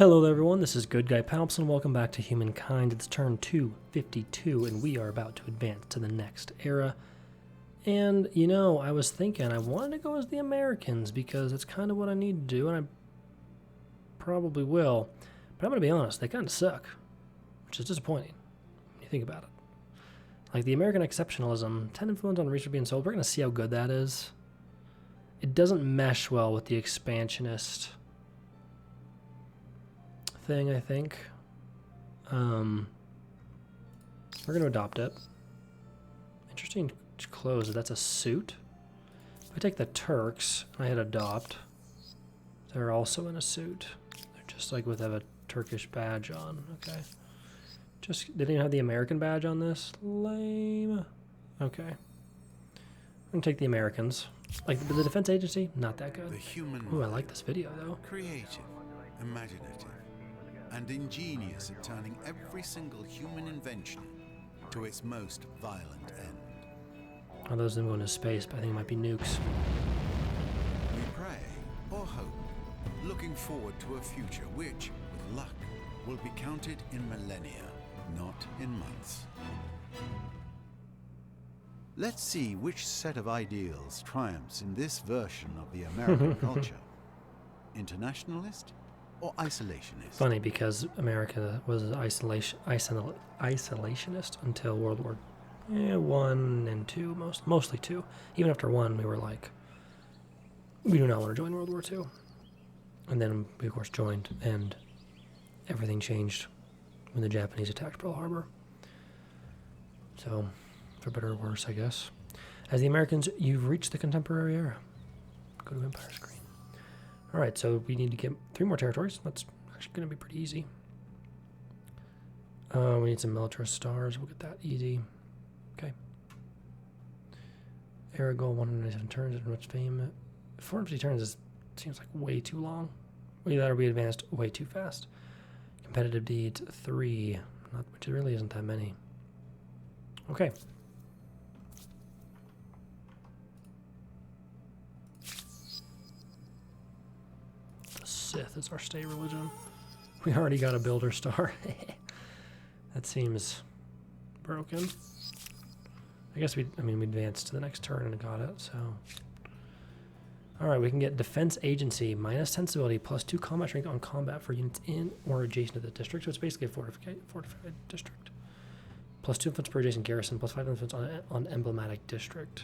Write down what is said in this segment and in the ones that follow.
Hello there everyone, this is GoodGuyPalps and welcome back to Humankind. It's turn 252 and we are about to advance to the next era. And you know, I was thinking I wanted to go as the Americans because it's kind of what I need to do, and I probably will. But I'm going to be honest, they kind of suck, which is disappointing when you think about it. Like the American exceptionalism, 10 influence on research being sold, we're going to see how good that is. It doesn't mesh well with the expansionist thing, I think. We're going to adopt it. Interesting clothes. That's a suit. If I take the Turks and I hit adopt, they're also in a suit. They're just like with a Turkish badge on. Okay. Just they didn't have the American badge on this. Lame. Okay. I'm gonna take the Americans. Like the defense agency, not that good. Ooh, I like this video though. Creative, imaginative, and ingenious at turning every single human invention to its most violent end. Oh, those didn't go into space, but I think it might be nukes. We pray or hope, looking forward to a future which, with luck, will be counted in millennia, not in months. Let's see which set of ideals triumphs in this version of the American culture. Internationalist or isolationist? Funny because America was isolationist until World War I and II, mostly II. Even after one, we were like, we do not want to join World War II. And then we of course joined, and everything changed when the Japanese attacked Pearl Harbor. So, for better or worse, I guess. As the Americans, you've reached the contemporary era. Go to Empire screen. Alright, so we need to get 3 more territories. That's actually going to be pretty easy. We need some militarist stars. We'll get that easy. Okay. Era goal 197 turns and much fame. 450 turns seems like way too long. Either we advanced way too fast. Competitive deeds 3, which really isn't that many. Okay. The Sith is our state religion. We already got a builder star. That seems broken. I guess we advanced to the next turn and got it, so. Alright, we can get Defense Agency, minus 10 stability, plus 2 combat strength on combat for units in or adjacent to the district. So it's basically a fortified district. Plus 2 influence per adjacent garrison, plus 5 influence on emblematic district.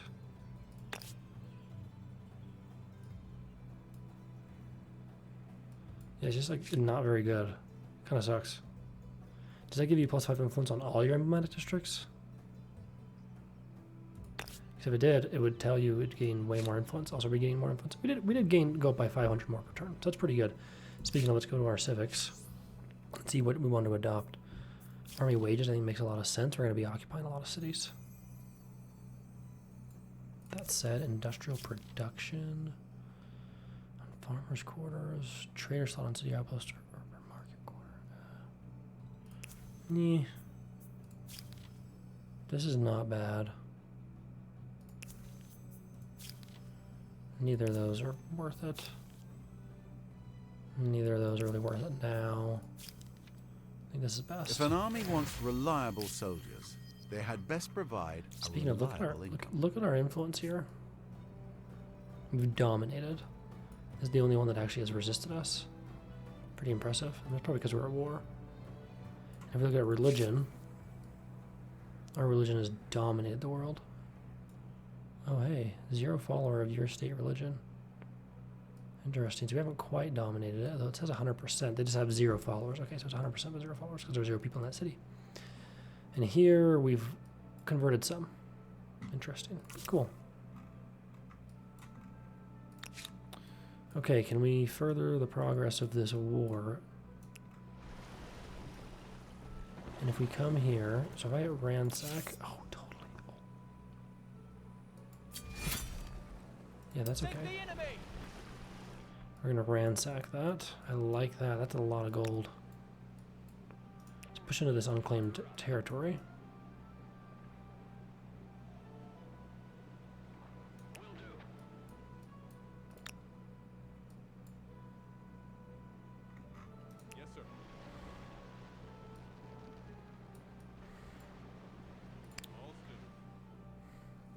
Yeah, it's just like not very good. Kind of sucks. Does that give you plus 5 influence on all your emblematic districts? Because if it did, it would tell you it would gain way more influence. Also, we gain more influence. We did go up by 500 more per turn, so that's pretty good. Speaking of, let's go to our civics. Let's see what we want to adopt. Army wages, I think, makes a lot of sense. We're going to be occupying a lot of cities. That said, industrial production, on farmers' quarters, trader slot on city outpost, or market quarter. This is not bad. Neither of those are worth it. Neither of those are really worth it now. I think this is best. If an army wants reliable soldiers, they had best provide Speaking of, look at our influence here. We've dominated. This is the only one that actually has resisted us. Pretty impressive. And that's probably because we're at war. If we look at religion, our religion has dominated the world. Oh hey, 0 follower of your state religion. Interesting. So we haven't quite dominated it, though it says 100%. They just have 0 followers. Okay, so it's 100% with 0 followers because there are 0 people in that city. And here we've converted some. Interesting. Cool. Okay, can we further the progress of this war? And if we come here, so if I hit ransack, oh, totally. Yeah, that's okay. We're gonna ransack that. I like that. That's a lot of gold. Let's push into this unclaimed territory.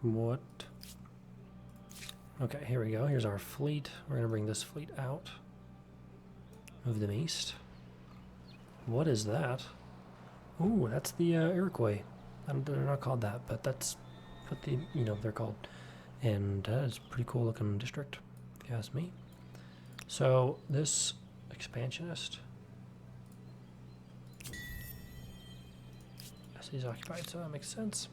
What? Okay, here we go. Here's our fleet. We're going to bring this fleet out. Move them east. What is that? Ooh, that's the Iroquois. They're not called that, but that's what the, they're called. And that is a pretty cool looking district, if you ask me. So, this expansionist. Yes, he's occupied, so that makes sense.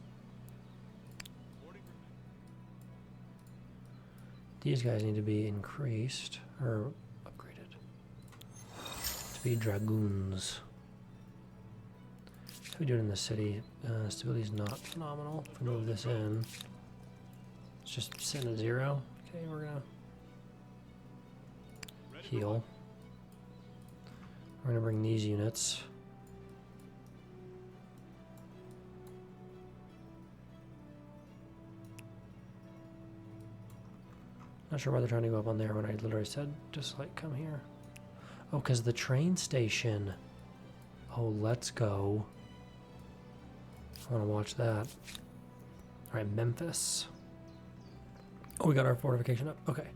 These guys need to be increased, or upgraded, to be dragoons. How we do it in the city? Stability is not phenomenal. If we move this in, it's just sitting at 0. Okay, we're gonna heal. We're gonna bring these units. Not sure why they're trying to go up on there when I literally said just like come here. Oh, because the train station. Oh, let's go. I want to watch that. Alright, Memphis. Oh, we got our fortification up. Okay.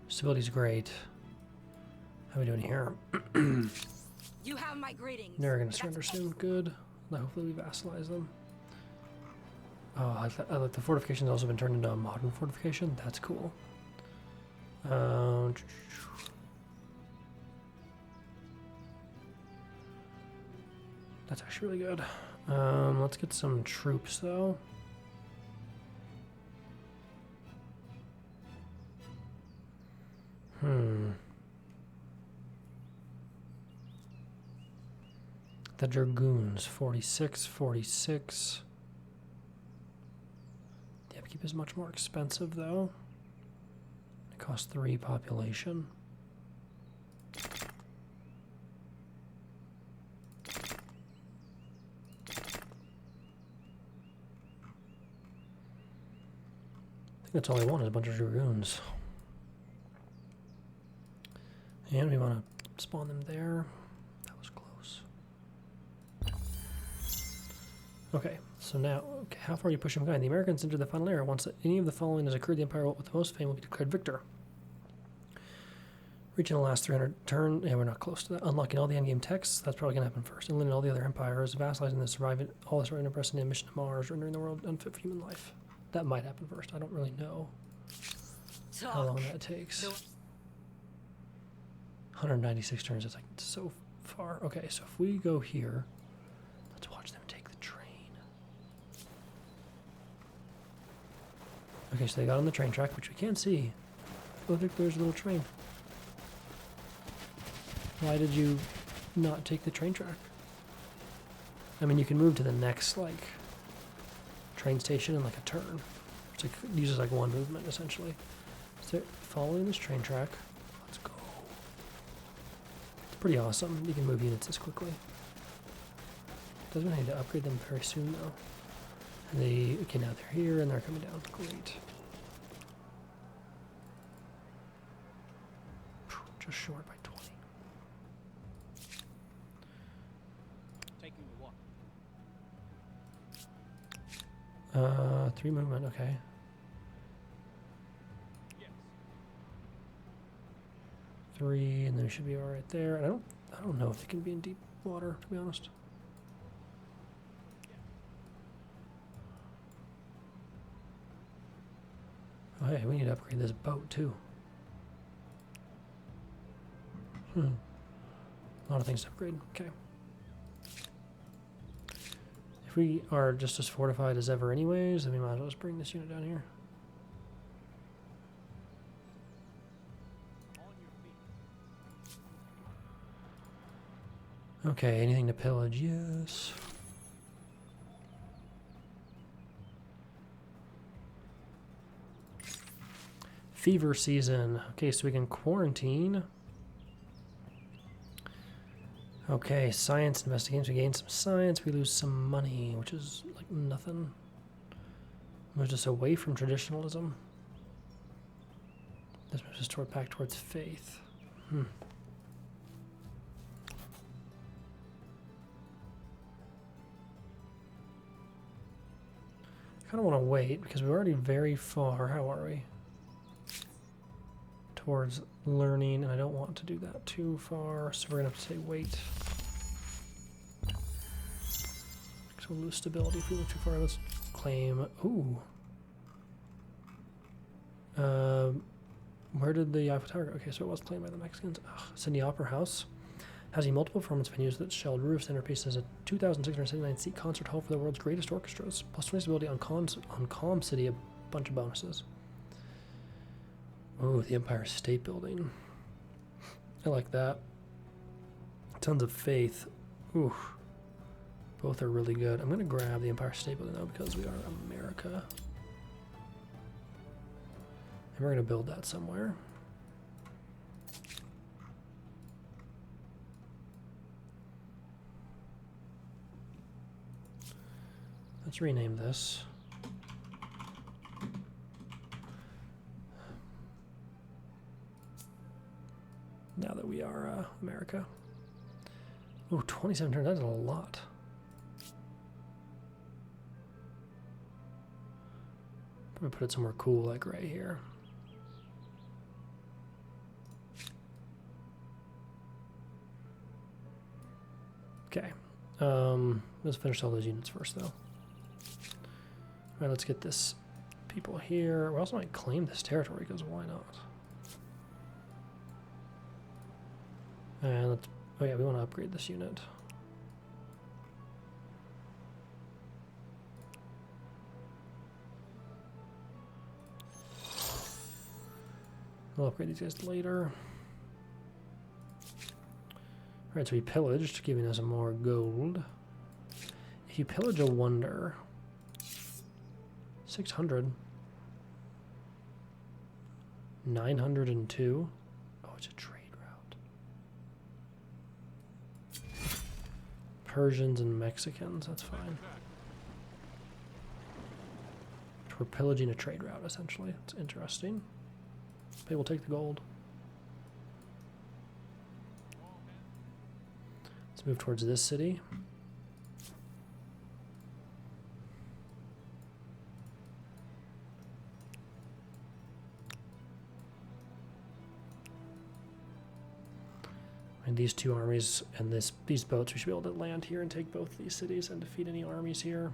Stability's great. How are we doing here? You have my greetings. They're going to surrender soon. Good. Hopefully we vassalize them. Oh, I like the fortification's also been turned into a modern fortification. That's cool. That's actually really good. Let's get some troops though. The Dragoons, 46, 46. The upkeep is much more expensive though. It costs 3 population. I think that's all I want is a bunch of Dragoons. And we want to spawn them there. That was close. Okay, so now, how far are you pushing Humankind? The Americans entered the final era. Once any of the following has occurred, the Empire with the most fame will be declared victor. Reaching the last 300 turn, yeah, we're not close to that. Unlocking all the endgame texts, that's probably going to happen first. Eliminating all the other empires, vassalizing the surviving, all the surviving oppressing the mission to Mars, rendering the world unfit for human life. That might happen first. I don't really know how long that takes. 196 turns, it's like so far. Okay, so if we go here, let's watch them take the train. Okay, so they got on the train track, which we can't see. Oh, there's a little train. Why did you not take the train track? I mean, you can move to the next, like, train station in, like, a turn. It's like, it uses, like, one movement, essentially. So, following this train track, let's go. It's pretty awesome. You can move units this quickly. Doesn't mean I need to upgrade them very soon, though. And they, okay, now they're here, and they're coming down. Great. Just short by 20. 3 movement, okay. Yes. 3, and then we should be all right there. And I don't know if it can be in deep water, to be honest. Oh, hey, we need to upgrade this boat too. A lot of things to upgrade. Okay. If we are just as fortified as ever anyways, then we might as well just bring this unit down here. Okay, anything to pillage? Yes. Fever season. Okay, so we can quarantine. Okay, science investigations. We gain some science. We lose some money, which is like nothing. Moves us away from traditionalism. This moves us back towards faith. I kind of want to wait because we're already very far. How are we? Towards learning, and I don't want to do that too far, so we're gonna have to say wait. So we'll lose stability if we look too far. Let's claim. Ooh. Where did the Eiffel Tower go? Okay, so it was claimed by the Mexicans. Ugh. Sydney Opera House has multiple performance venues that shelled roofs. Centerpiece is a 2,679 seat concert hall for the world's greatest orchestras. Plus 20 stability on Calm City, a bunch of bonuses. Oh, the Empire State Building. I like that. Tons of faith. Ooh. Both are really good. I'm going to grab the Empire State Building though because we are America. And we're going to build that somewhere. Let's rename this. Now that we are America. Oh, 27 turns, that's a lot. Probably put it somewhere cool like right here. Okay. Let's finish all those units first though. Alright, let's get this people here. We also might claim this territory because why not? And let's, oh yeah, we want to upgrade this unit. We'll upgrade these guys later. Alright, so we pillaged, giving us more gold. If you pillage a wonder, 600. 902. Oh, it's a trade route. Persians and Mexicans, that's fine. We're pillaging a trade route, essentially. It's interesting. They will take the gold. Let's move towards this city. And these two armies and these boats, we should be able to land here and take both these cities and defeat any armies here.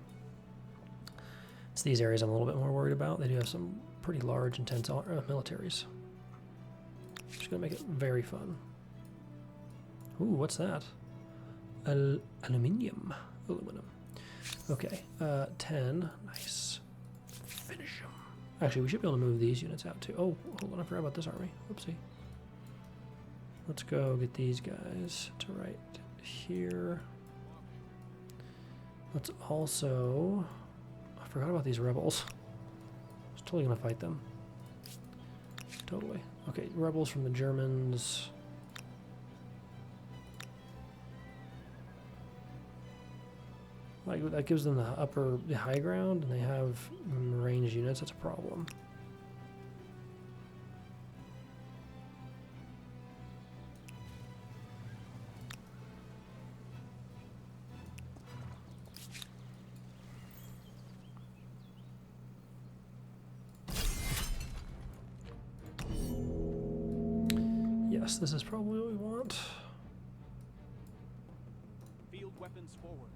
It's these areas I'm a little bit more worried about. They do have some pretty large, intense militaries. Just gonna make it very fun. Ooh, what's that? Aluminum. Okay, 10. Nice. Finish them. Actually, we should be able to move these units out too. Oh, hold on, I forgot about this army. Whoopsie. Let's go get these guys to right here. Let's also... I forgot about these rebels. I was totally going to fight them. Totally. Okay, rebels from the Germans. Like, that gives them the high ground, and they have range units. That's a problem. Yes, this is probably what we want. Field weapons forward.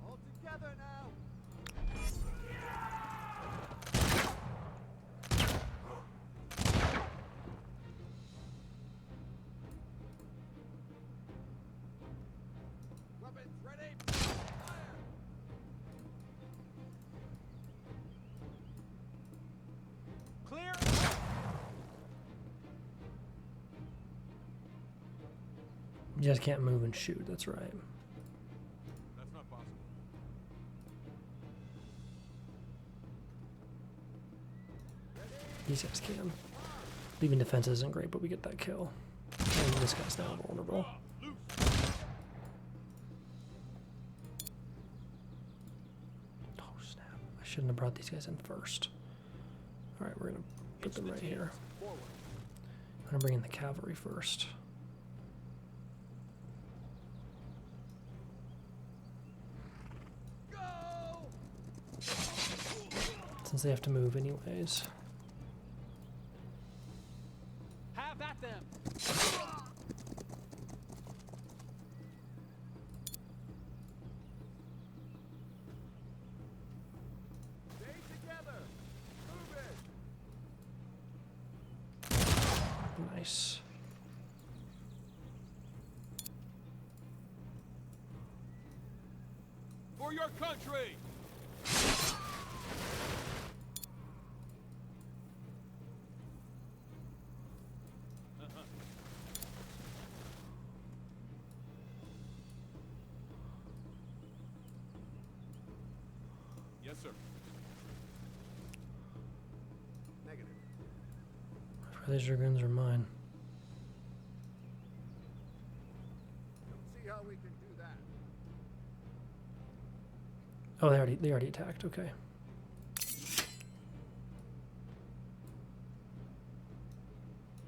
All together now. Weapons ready. Clear. You just can't move and shoot, that's right. That's not possible. These guys can. Leaving defense isn't great, but we get that kill. And this guy's now vulnerable. Oh snap. I shouldn't have brought these guys in first. Alright, we're gonna put them right here. I'm gonna bring in the cavalry first. since they have to move anyways. Have at them. Stay together. Move it. Nice. For your country. Yes, sir. Negative. These dragoons are mine. Don't see how we can do that. Oh, they already attacked. Okay.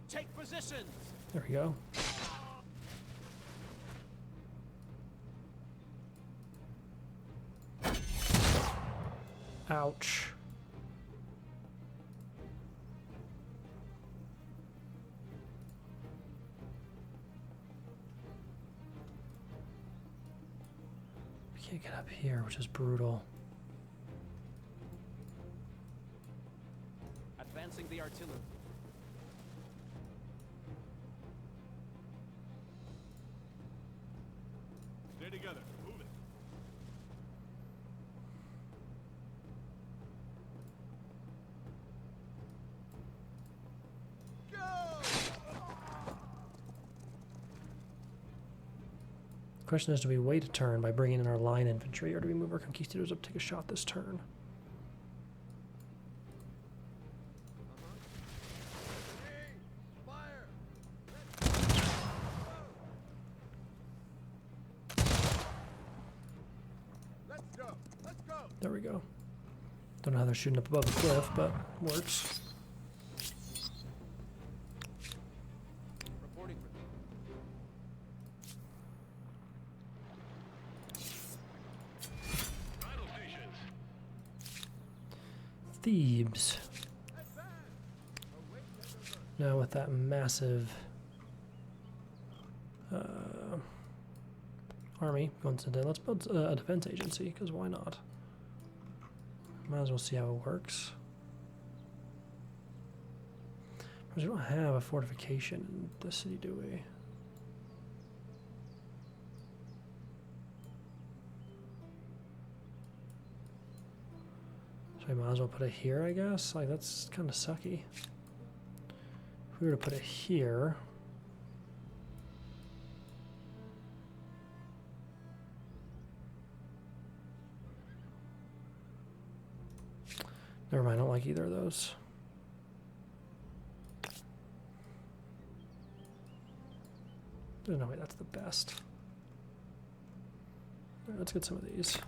Take positions. There we go. Ouch. We can't get up here, which is brutal. Advancing the artillery. Stay together. Move it. The question is, do we wait a turn by bringing in our line infantry, or do we move our conquistadors up to take a shot this turn? There we go. Don't know how they're shooting up above the cliff, but works. Reporting for Thebes. Now with that massive army going to let's build a defense agency, because why not? Might as well see how it works. Because we don't have a fortification in the city, do we? So I might as well put it here, I guess. Like, that's kind of sucky. If we were to put it here. Never mind, I don't like either of those. There's no way that's the best. All right, let's get some of these. See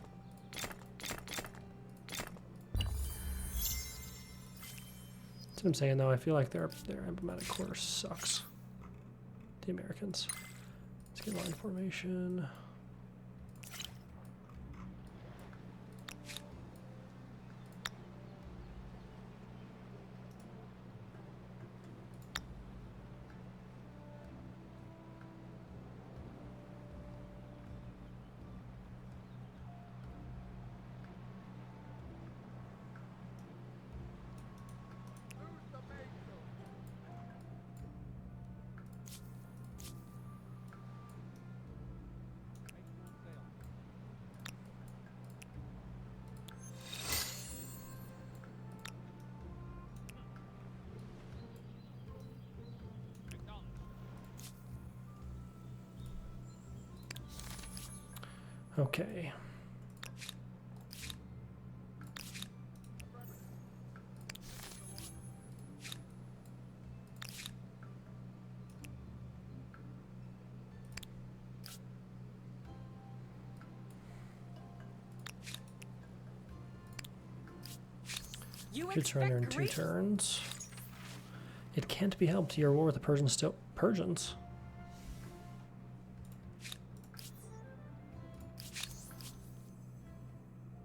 what I'm saying though? I feel like their emblematic corps sucks. The Americans. Let's get line formation. Okay. Should surrender in 2 turns. It can't be helped. Your war with the Persians still Persians.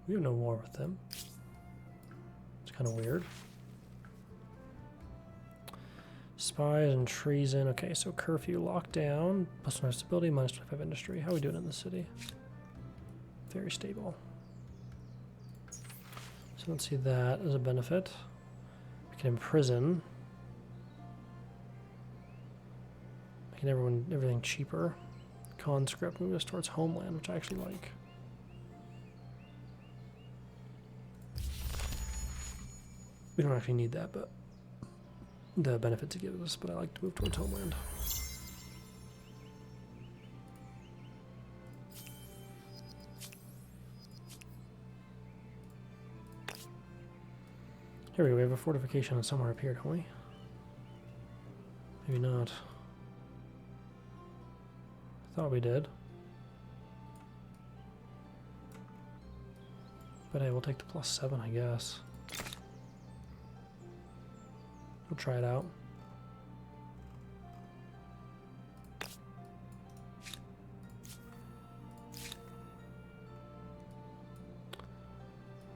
We have no war with them. Let's Kind of weird. Spies and treason. Okay, so curfew, lockdown, +1 stability, -25 industry. How are we doing in the city? Very stable. So let's see that as a benefit. We can imprison. Making everything cheaper. Conscript, move us towards homeland, which I actually like. We don't actually need that, but the benefits it gives us, but I like to move towards homeland. Here we go, we have a fortification somewhere up here, don't we? Maybe not. Thought we did. But hey, we'll take the +7, I guess. We'll try it out.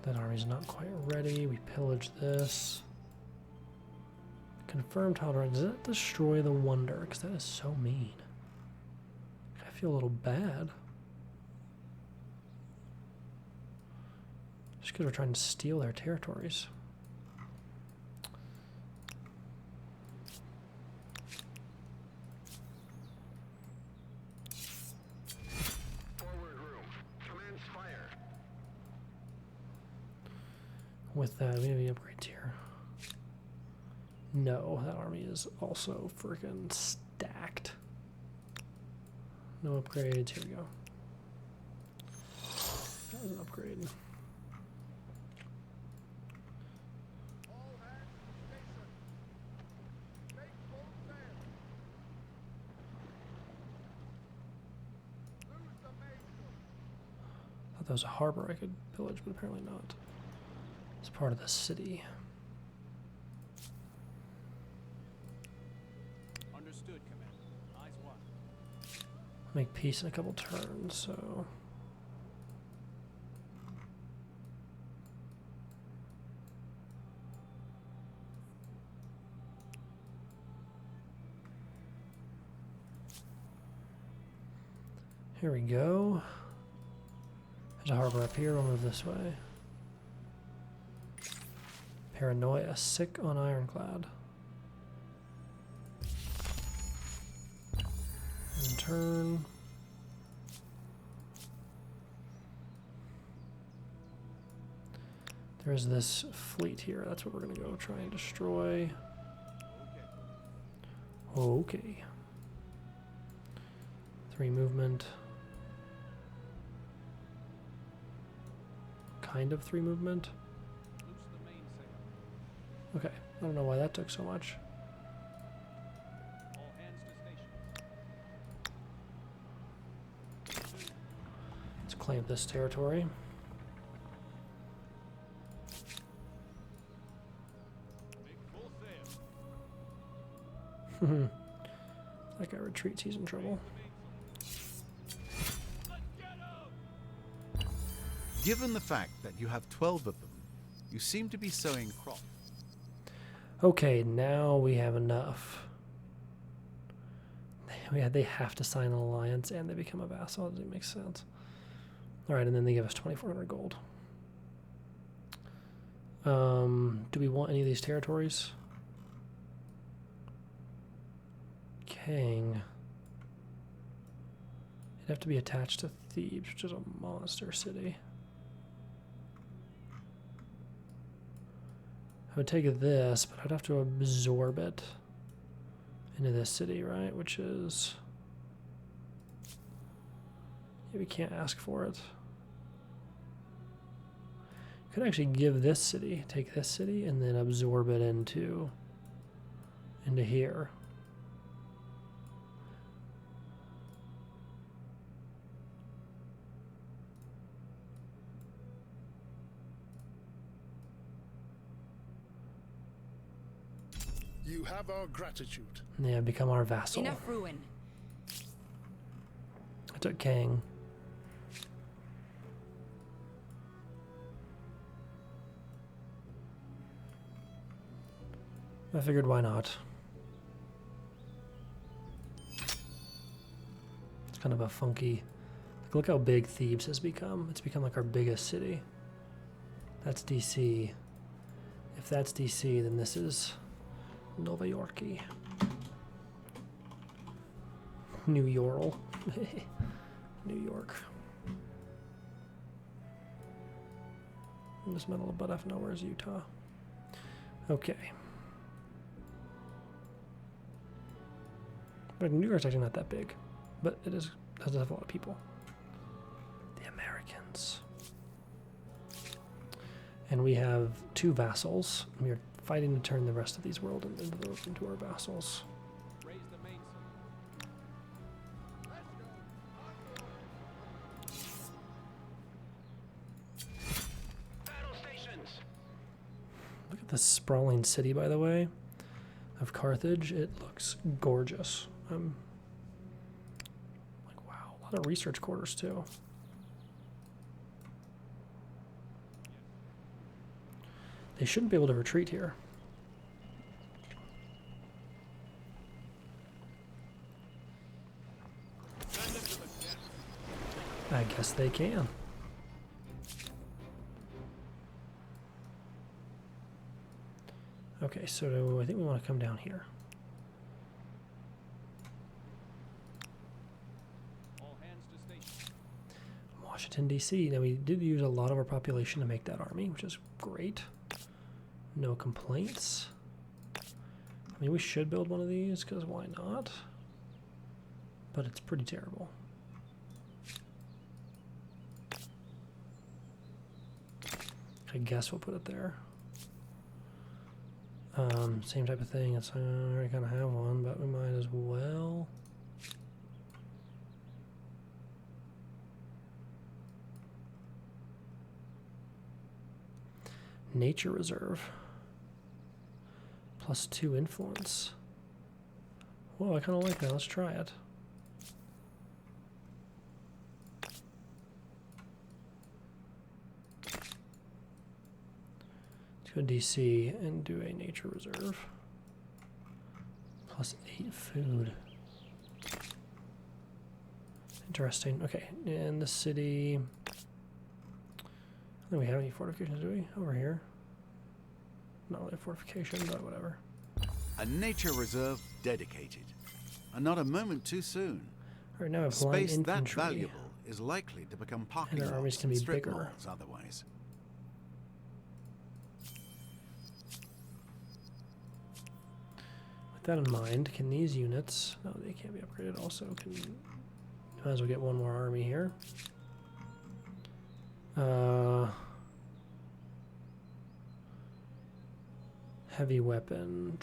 That army's not quite ready. We pillage this. Confirm tolerance. Does that destroy the wonder? Because that is so mean. I feel a little bad. Just because we're trying to steal their territories. With that, we have any upgrades here? No, that army is also freaking stacked. No upgrades. Here we go. That was an upgrade. Thought that was a harbor I could pillage, but apparently not. It's part of the city. Understood, Commander. Eyes wide. Make peace in a couple turns, so. Here we go. There's a harbor up here. We'll move this way. Paranoia, sick on ironclad. In turn. There's this fleet here. That's what we're going to go try and destroy. Okay. 3 movement. Kind of 3 movement. Okay, I don't know why that took so much. All hands to station. Let's claim this territory. Make full sail. That guy retreats, he's in trouble. Given the fact that you have 12 of them, you seem to be sowing crops. Okay, now we have enough. They have to sign an alliance and they become a vassal. That doesn't make sense. Alright, and then they give us 2,400 gold. Do we want any of these territories? King. It'd have to be attached to Thebes, which is a monster city. I would take this, but I'd have to absorb it into this city, right? Which is... yeah, we can't ask for it. Could actually give this city, take this city, and then absorb it into here. You have our gratitude. Yeah, become our vassal. Enough ruin. I took Kang. I figured why not. It's kind of a funky... Like, look how big Thebes has become. It's become like our biggest city. That's DC. If that's DC, then this is Nova Yorkie. New Yorl. New York. In this middle of butt F nowhere is Utah. Okay. But New York's actually not that big, but it is does have a lot of people. The Americans. And we have 2 vassals. We are fighting to turn the rest of these world into our vassals. Raise the mainsail. Look at this sprawling city, by the way, of Carthage. It looks gorgeous. I'm like, wow, a lot of research quarters too. They shouldn't be able to retreat here. I guess they can. Okay, so I think we want to come down here. All hands to station. Washington, D.C. Now, we did use a lot of our population to make that army, which is great. No complaints. I mean, we should build one of these, because why not? But it's pretty terrible. I guess we'll put it there. Same type of thing. It's, I already kind of have one, but we might as well. Nature Reserve. +2 influence. Whoa, I kind of like that. Let's try it. Let's go DC and do a nature reserve. +8 food. Interesting. Okay, and the city. I don't think we have any fortifications, do we? Over here. Not really a fortification, but whatever. A nature reserve dedicated. And not a moment too soon. Alright, now I have line Space that infantry. valuable is likely to become parking And our armies lots can and be strip bigger. malls otherwise. With that in mind, can these units... No, they can't be upgraded. Also, can... Might as well get one more army here. Heavy weapon.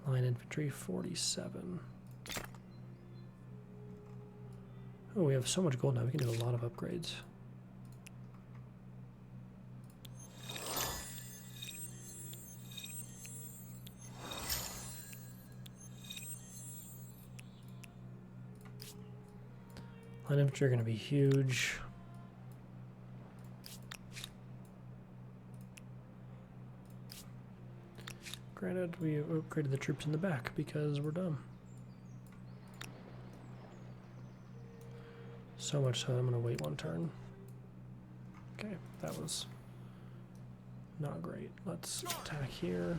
Line infantry, 47. Oh, we have so much gold now. We can do a lot of upgrades. Line infantry are going to be huge. Granted, we upgraded the troops in the back because we're dumb. So much so I'm going to wait one turn. Okay, that was not great. Let's attack here.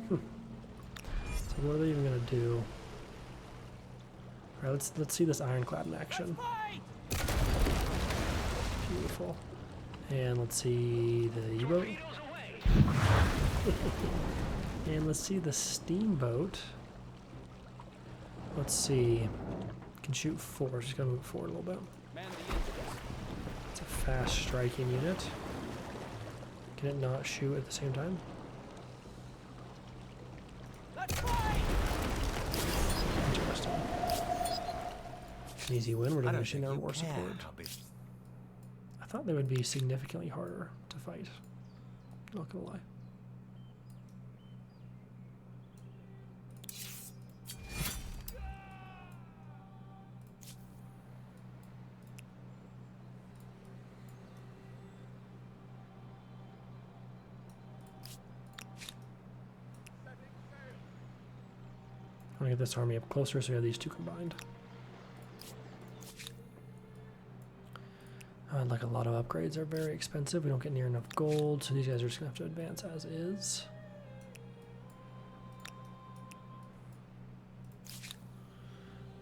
So what are they even going to do? All right, let's see this ironclad in action. Beautiful. And let's see the U-boat. And let's see the steamboat. Let's see. Can shoot 4. Just gotta move forward a little bit. Man the engines. It's a fast striking unit. Can it not shoot at the same time? Interesting. An easy win. We're diminishing their war support. I thought they would be significantly harder to fight. Not gonna lie. want to get this army up closer so we have these two combined. Like a lot of upgrades are very expensive. We don't get near enough gold, so these guys are just going to have to advance as is.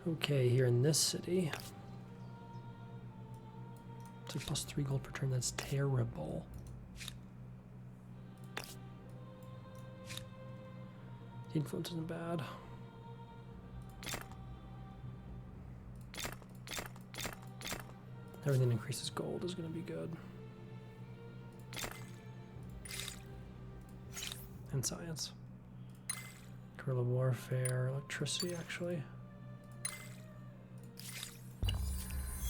Okay, here in this city. It's like plus 3 gold per turn. That's terrible. The influence isn't bad. Everything that increases gold is going to be good. And science. Guerrilla warfare, electricity actually.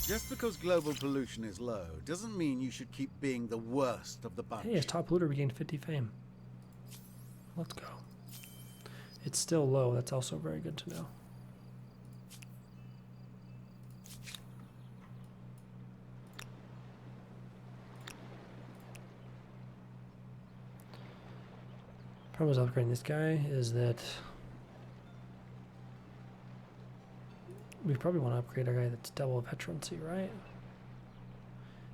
Just because global pollution is low doesn't mean you should keep being the worst of the bunch. Hey, as top polluter regained 50 fame. Let's go. It's still low, that's also very good to know. Problem with upgrading this guy is that we probably want to upgrade our guy that's double veterancy, right?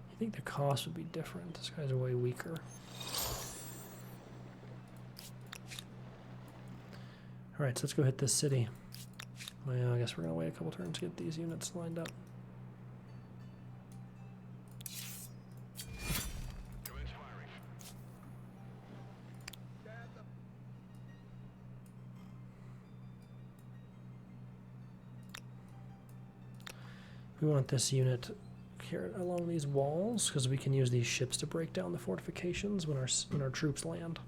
You think the cost would be different? This guy's way weaker. Alright, so let's go hit this city. Well, I guess we're going to wait a couple turns to get these units lined up. We want this unit here along these walls because we can use these ships to break down the fortifications when our troops land.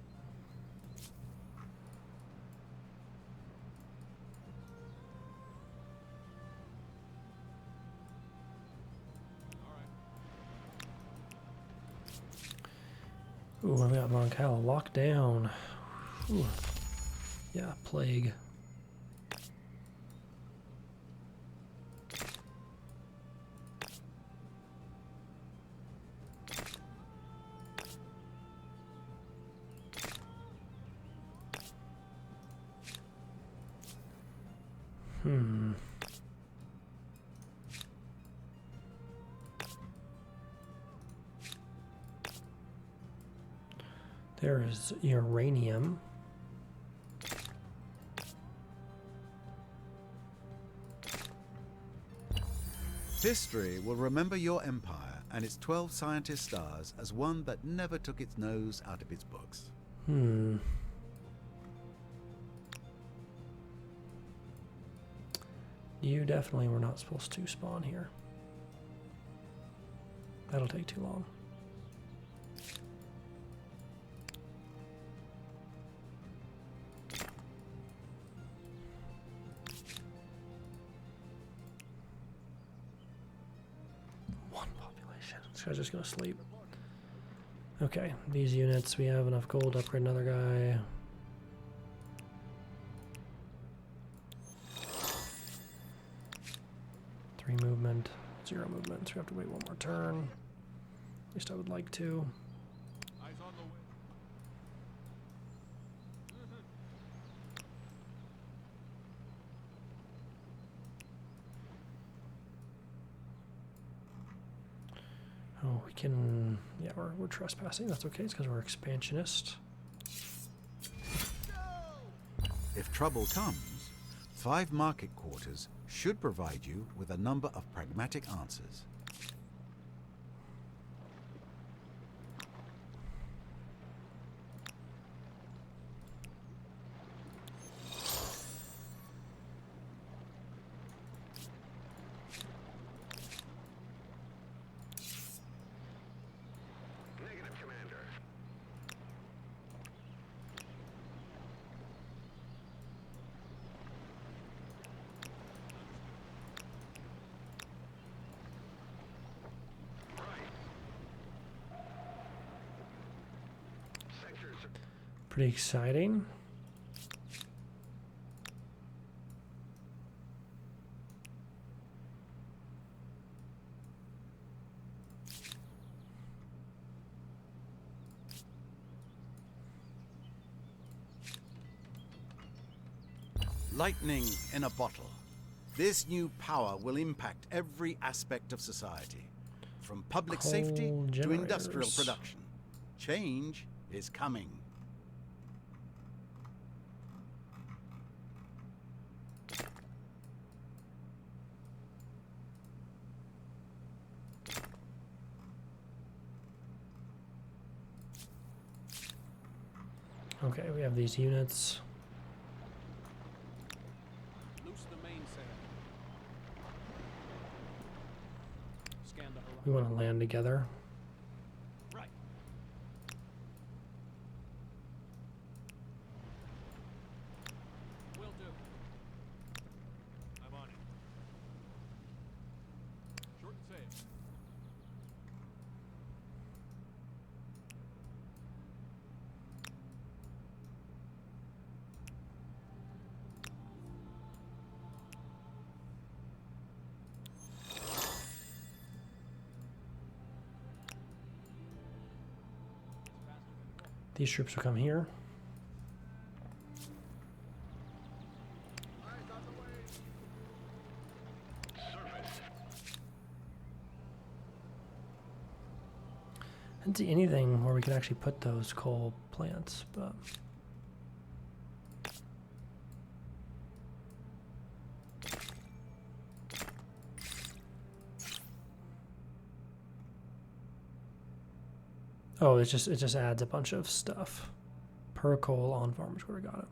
Ooh, I got Moncala locked down. Ooh. Yeah, plague. There is uranium. History will remember your empire and its 12 scientist stars as one that never took its nose out of its books. You definitely were not supposed to spawn here. That'll take too long. One population. This guy's just gonna sleep. Okay, these units, we have enough gold to upgrade another guy. Movement, 0 movement, so we have to wait one more turn. At least I would like to. Eyes on the way. Oh, we can, yeah, we're trespassing, that's okay, it's because we're expansionist. If trouble comes, 5 market quarters should provide you with a number of pragmatic answers. Negative, Commander. Pretty exciting. Lightning in a bottle. This new power will impact every aspect of society, from public safety to industrial generators. production. Change is coming. Okay, we have these units. Loose the mainsail. Scan the horizon. We want to land together. Right. Will do. I'm on it. Short and safe. These troops will come here. I didn't see anything where we could actually put those coal plants, but oh, it just adds a bunch of stuff per coal on farmers. Where we got it.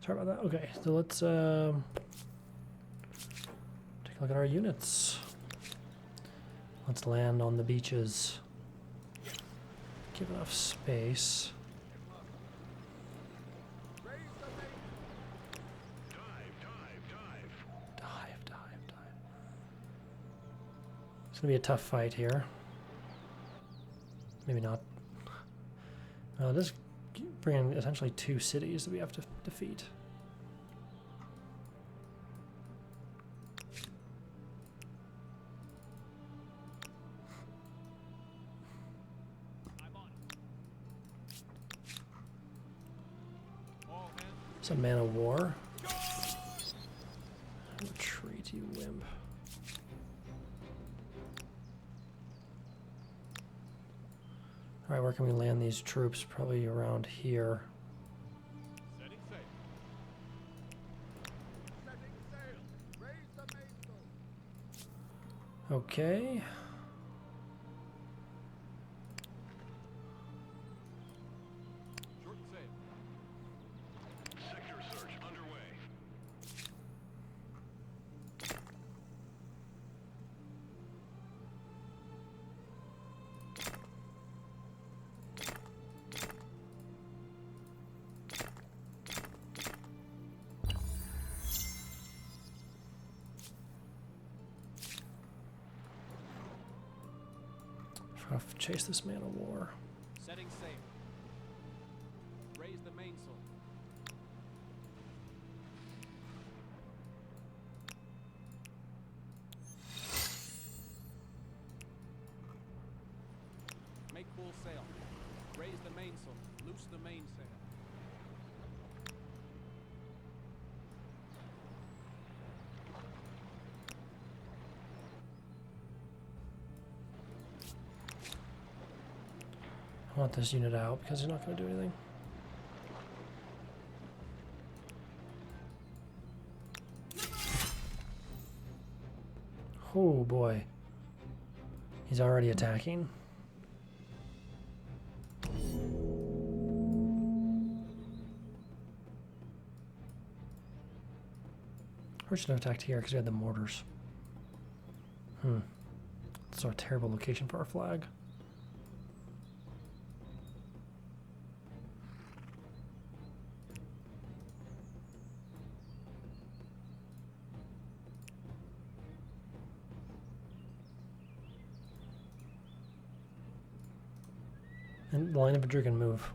Sorry about that. Okay, so let's take a look at our units. Let's land on the beaches. Give enough space. Dive. It's gonna be a tough fight here. Maybe not. This bring in essentially 2 cities that we have to defeat. I'm on it. All hands. It's a man of war. Retreat, you wimp. Alright, where can we land these troops? Probably around here. Setting sail. Okay. Short and safe. Sector search underway. Try to chase this man of war. Setting sail. Raise the mainsail. Make full sail. Raise the mainsail. Loose the mainsail. I want this unit out because he's not going to do anything. Oh boy. He's already attacking. We should have attacked here because we had the mortars. It's a terrible location for our flag. And the line infantry can move,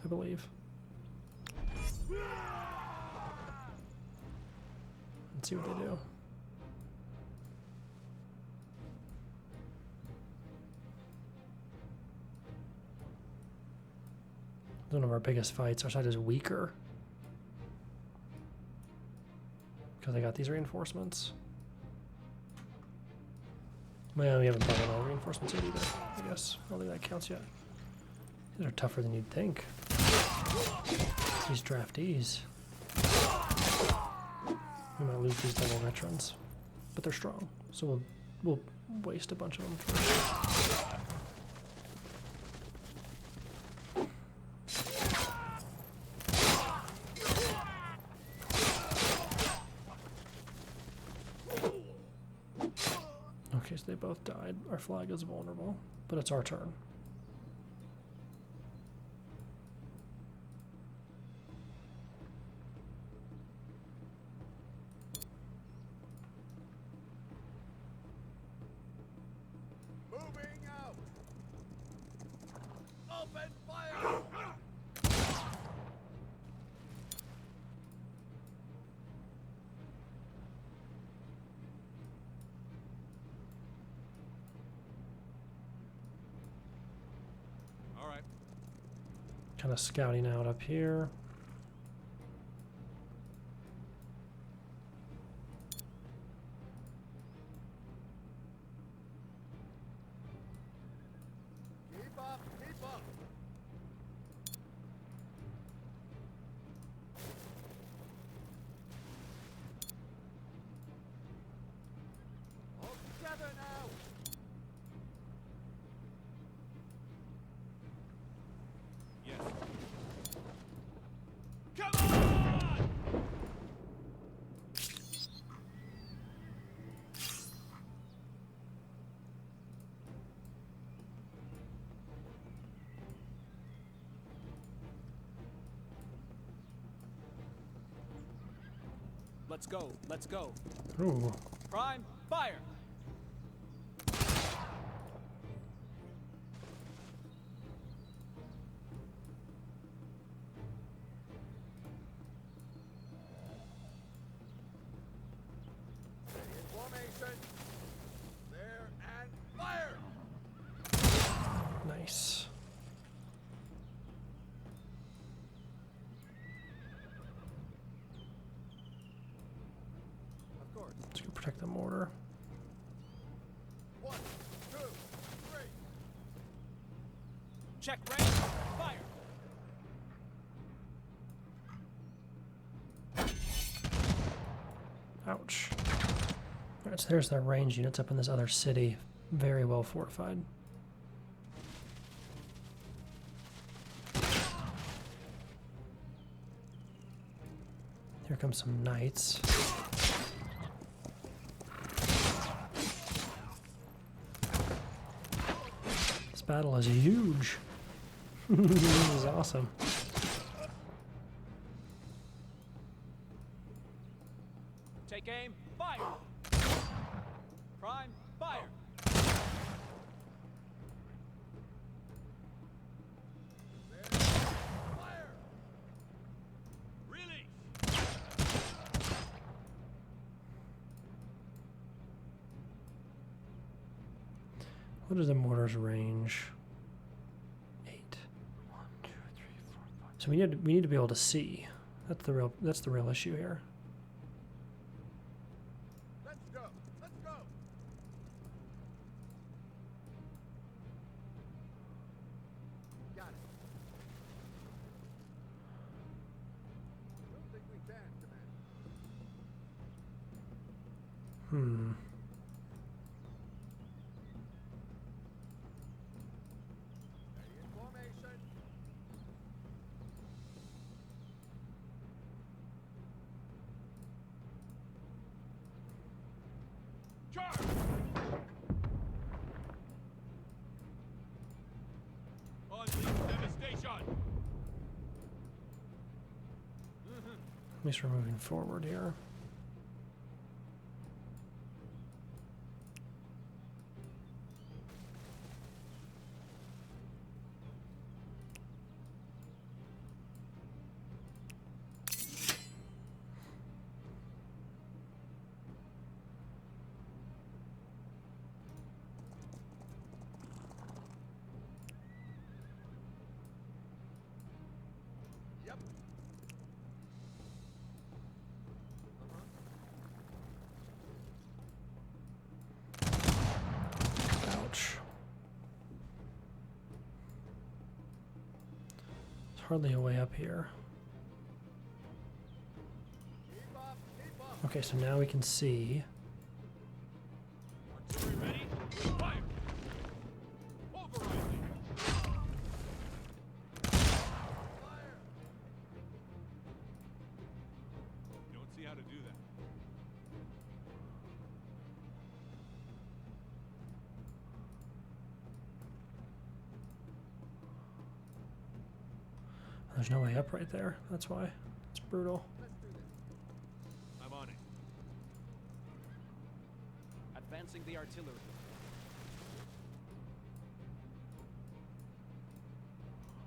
I believe. Let's see what they do. One of our biggest fights. Our side is weaker because I got these reinforcements. Well, we haven't brought in all reinforcements yet either, I guess. I don't think that counts yet. These are tougher than you'd think. These draftees. We might lose these double veterans, but they're strong, so we'll waste a bunch of them first. Okay, so they both died. Our flag is vulnerable, but it's our turn. Moving out. Open fire. All right. Kind of scouting out up here. Keep up, keep up. All together now. Yes. Come on! Let's go. Let's go. Ooh, Prime, fire! In formation. There and fire. nice. Of course. Let's go protect the mortar. 1, 2, 3. Check range, fire! Ouch. Alright, so there's their range units up in this other city. Very well fortified. Here comes some knights. This battle is huge. This is awesome. Take aim, fire! Prime, fire! Fire. Really? What is the mortar's range? 8. 1, 2, 3, 4, 5. So we need to be able to see. That's the real issue here. Let's go. Let's go. Got it. Don't think we can, Commander. Ready in formation. Charge! Unleash devastation! At least we're moving forward here. Yep. Ouch. There's hardly a way up here. Keep up, keep up. Okay, so now we can see. Artillery ready? Fire! Pulverizing! Fire. Don't see how to do that. There's no way up right there. That's why. It's brutal. Let's do this. I'm on it. Advancing the artillery.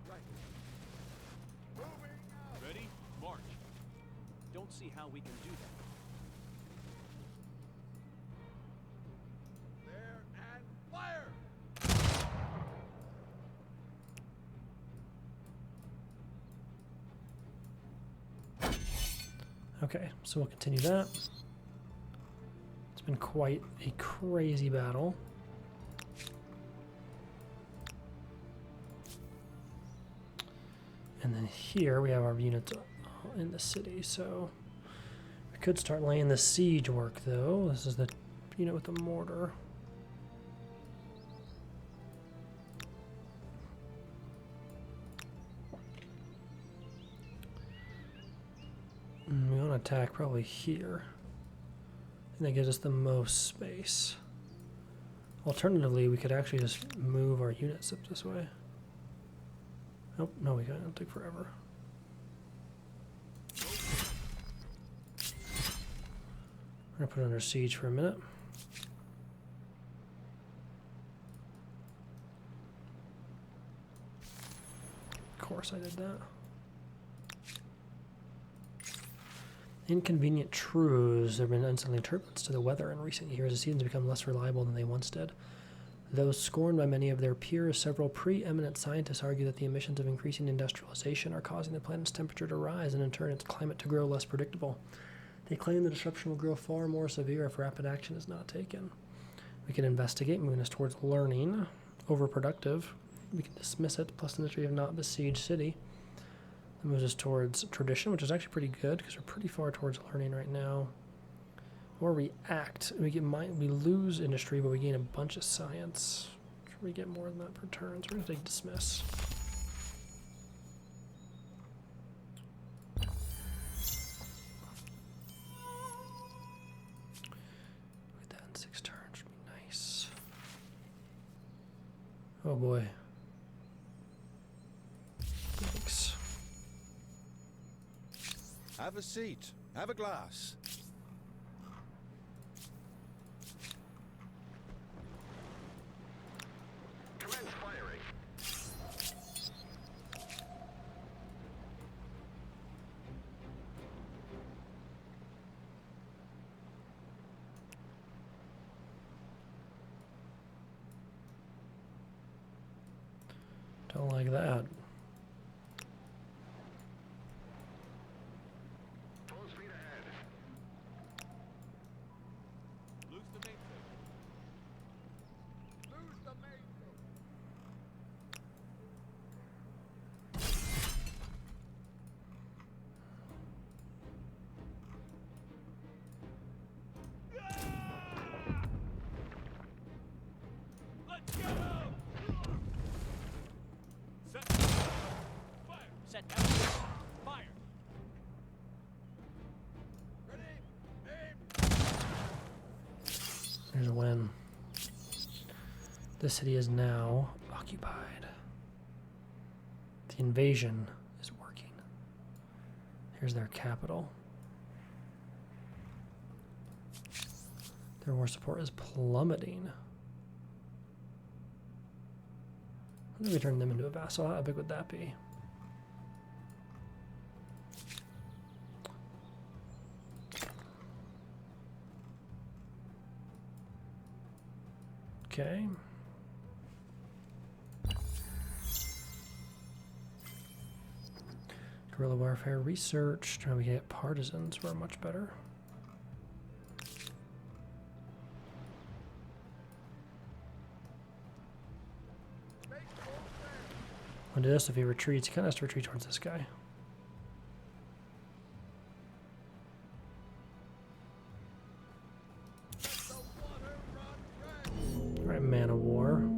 Right. Moving out. Ready? March. Don't see how we can do that. There and fire. Okay, so we'll continue that. It's been quite a crazy battle. And then here we have our units in the city, so we could start laying the siege work though. This is the unit with the mortar. We want to attack probably here. And that gives us the most space. Alternatively, we could actually just move our units up this way. Nope, no, we can't. It'll take forever. We're gonna put it under siege for a minute. Of course I did that. Inconvenient truths. There have been unsettling turbulence to the weather in recent years. It seems to become less reliable than they once did. Though scorned by many of their peers, several preeminent scientists argue that the emissions of increasing industrialization are causing the planet's temperature to rise and in turn its climate to grow less predictable. They claim the disruption will grow far more severe if rapid action is not taken. We can investigate, moving us towards learning. Overproductive. We can dismiss it, plus the mystery of not besieged city. That moves us towards tradition, which is actually pretty good because we're pretty far towards learning right now. Or react. We lose industry, but we gain a bunch of science. We get more than that per turn, so we're going to take dismiss. Get that in 6 turns would be nice. Oh boy. Thanks. Have a seat. Have a glass. Commence firing. Don't like that. Full speed ahead. gonna win. This city is now occupied. The invasion is working. Here's their capital. Their war support is plummeting. When do we turn them into a vassal? How big would that be? Okay. Guerrilla warfare research. Trying to get partisans. We're much better. I'll do this if he retreats. He kind of has to retreat towards this guy. Alright, man of war.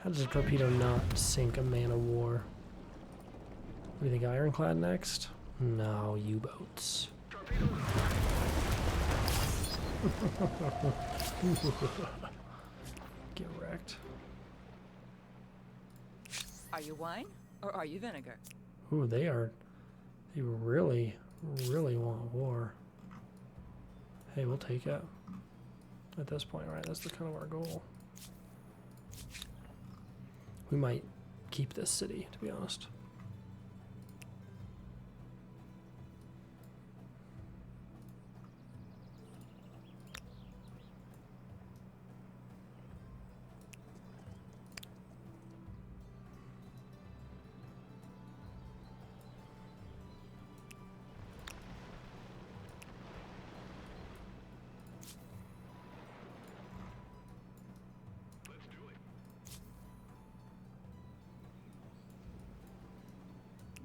How does a torpedo not sink a man of war? What do you think, ironclad next? No, U-boats. Get wrecked. Are you wine or are you vinegar? Ooh, they really, really want war. Hey, we'll take it. At this point, right? That's the kind of our goal. We might keep this city, to be honest.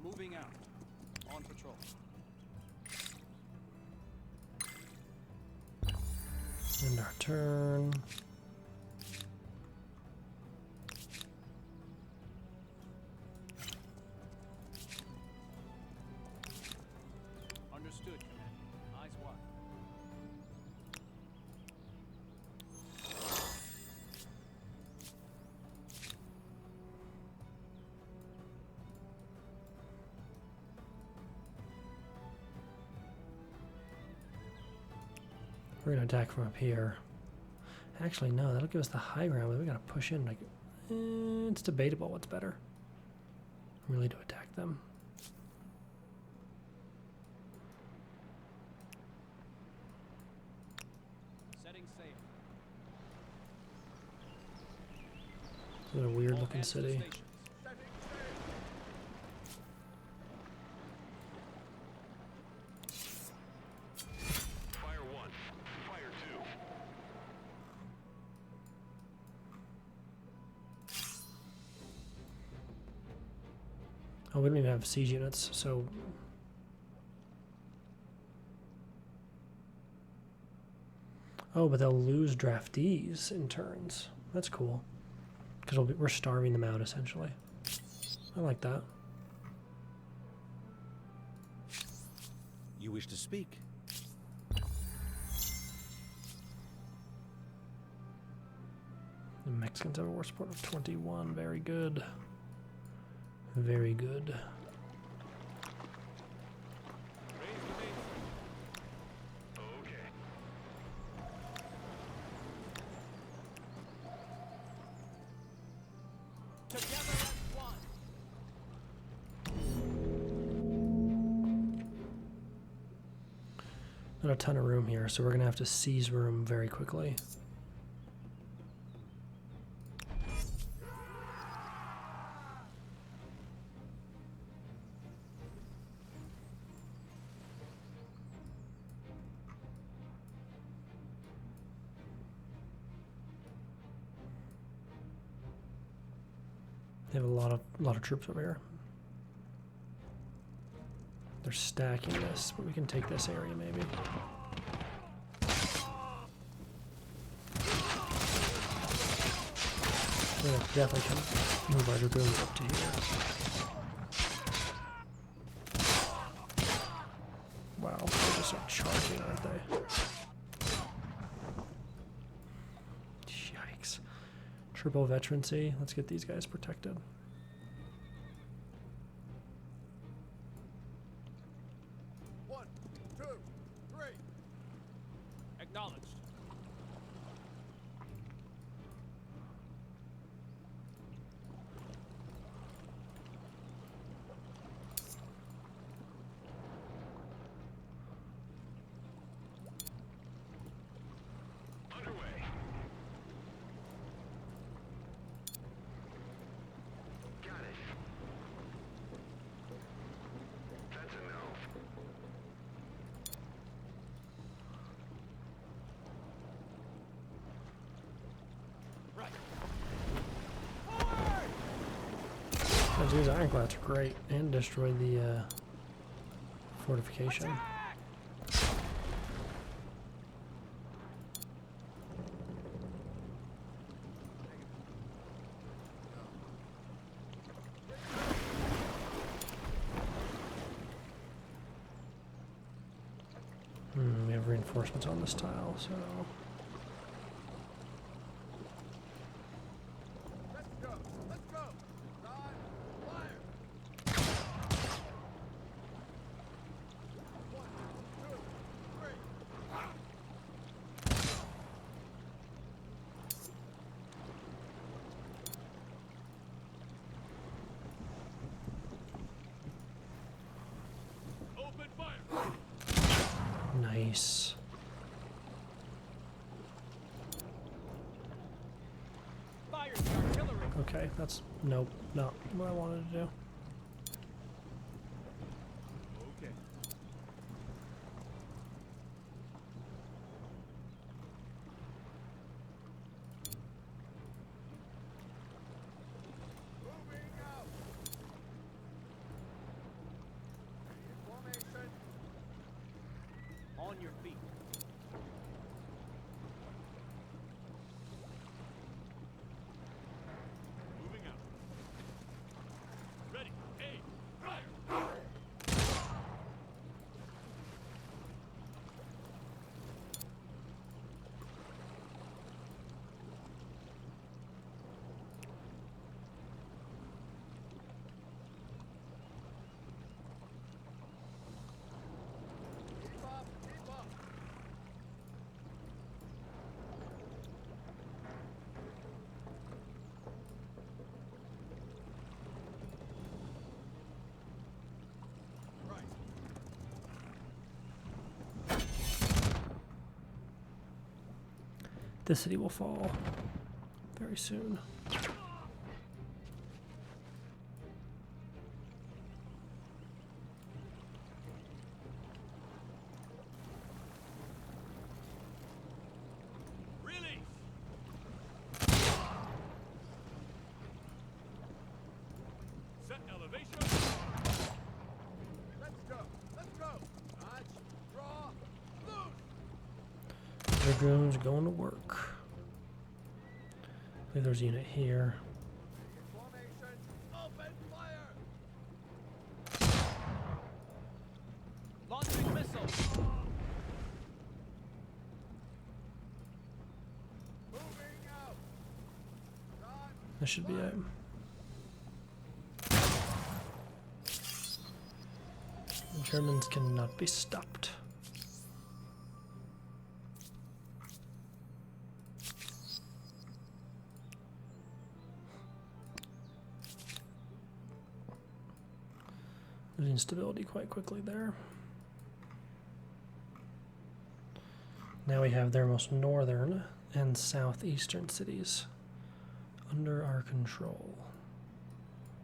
Moving out. On patrol. End our turn. Understood, Command. Eyes wide. We're gonna attack from up here. Actually, no, that'll give us the high ground, but we gotta push in. Like, it's debatable what's better. Really to attack them. Setting sail. It's a weird All looking hands to city. stations. Fire 1. Fire 2. Oh, we don't even have siege units, so. Oh, but they'll lose draftees in turns. That's cool. Because we're starving them out, essentially. I like that. You wish to speak? The Mexicans have a war support of 21. Very good. Very good. Raise the mainsail. Okay. Together as one. Not a ton of room here, so we're going to have to seize room very quickly. They have a lot of troops over here. They're stacking this, but we can take this area maybe. We definitely can move our dragoons up to here. Wow, they just start charging, aren't they? Yikes. Triple veterancy. Let's get these guys protected. One, two, three. Acknowledged. Underway. Got it. That's a no. Right. These ironclads are great and destroy the fortification. We have reinforcements on this tile, so Let's go. Let's go. Rod, fire. One, two, three. Open fire. nice. Fire the artillery. Okay, that's nope, not what I wanted to do. Okay. Moving out. Formation. On your feet. Moving out. Ready. Aim. Fire. Keep up. Keep up. Right. This city will fall very soon. Release. Set elevation. Let's go. Let's go. Dodge. Draw. Loose. Dragoons going to work. I believe there's a unit here. Formation. Open fire. Launching missile. Moving out. Rod. This should be it. The Germans cannot be stopped. Losing stability quite quickly there. Now we have their most northern and southeastern cities under our control,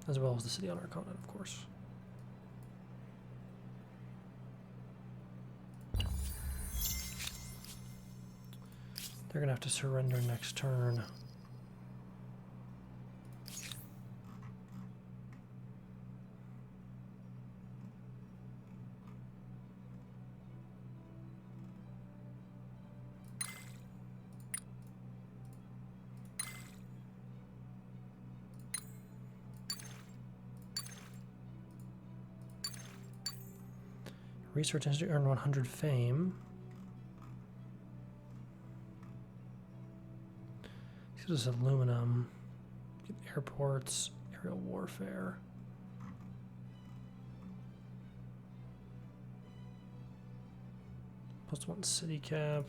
as well as the city on our continent, of course. They're gonna have to surrender next turn. Research Institute earned 100 fame. This is aluminum. Airports, aerial warfare. +1 city cap.